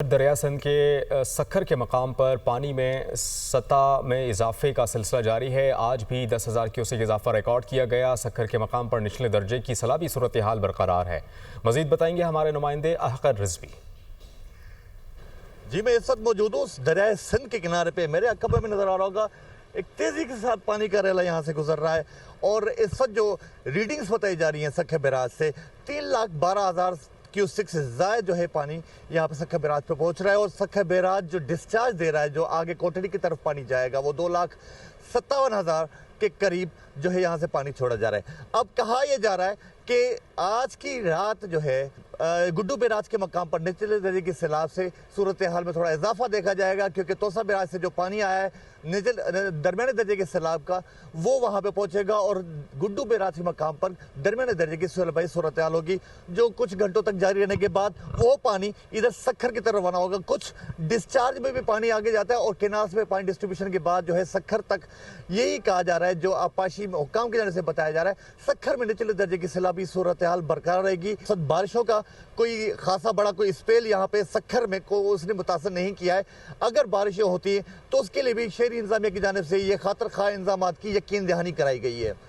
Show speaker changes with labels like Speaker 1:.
Speaker 1: दरिया सिंध के सक्खर के मकाम पर पानी में सतह में इजाफे का सिलसिला जारी है। आज भी 10,000 क्यूसेक इजाफा रिकॉर्ड किया गया। सक्खर के मकाम पर निचले दर्जे की सैलाबी सूरत हाल बरकरार है। मजीद बताएंगे हमारे नुमाइंदे अहकर रिजवी।
Speaker 2: जी, मैं इस वक्त मौजूद हूँ दरिया सिंध के किनारे पे। मेरे अक्ब में नजर आ रहा होगा एक तेजी के साथ पानी का रेला यहाँ से गुजर रहा है और इस वक्त जो रीडिंग्स बताई जा रही हैं सक्खर बैराज से 3,12,000 क्यूसेक से ज़्यादा जो है पानी यहाँ पे सक्खर बैराज पे पहुँच रहा है। और सक्खर बैराज जो डिस्चार्ज दे रहा है, जो आगे कोटड़ी की तरफ पानी जाएगा, वो 2,57,000 के करीब जो है यहाँ से पानी छोड़ा जा रहा है। अब कहा यह जा रहा है कि आज की रात जो है गुड्डू बैराज के मकाम पर निचले दर्जे की सैलाब से सूरत हाल में थोड़ा इजाफा देखा जाएगा, क्योंकि तोसा बैराज से जो पानी आया है दरमियाने दर्जे के सैलाब का, वो वहाँ पे पहुँचेगा और गुड्डू बैराज के मकाम पर दरमियाने दर्जे की सूरत हाल होगी, जो कुछ घंटों तक जारी रहने के बाद वो पानी इधर सक्खर की तरफ रवाना होगा। कुछ डिस्चार्ज में भी पानी आगे जाता है और केनाल्स में पानी डिस्ट्रीब्यूशन के बाद जो है सक्खर तक, यही कहा जा रहा है, जो आपाशी हुक्काम की जाने से बताया जा रहा है, सक्खर में निचले दर्जे की सैलाबी सूरत हाल बरकरार रहेगी। बारिशों का कोई खासा बड़ा कोई स्पेल यहाँ पे सक्खर में को उसने मुतासर नहीं किया है। अगर बारिशें होती हैं तो उसके लिए भी शहरी इंतजामिया की जानिब से ये खातर खा इंतजाम की यकीन दहानी कराई गई है।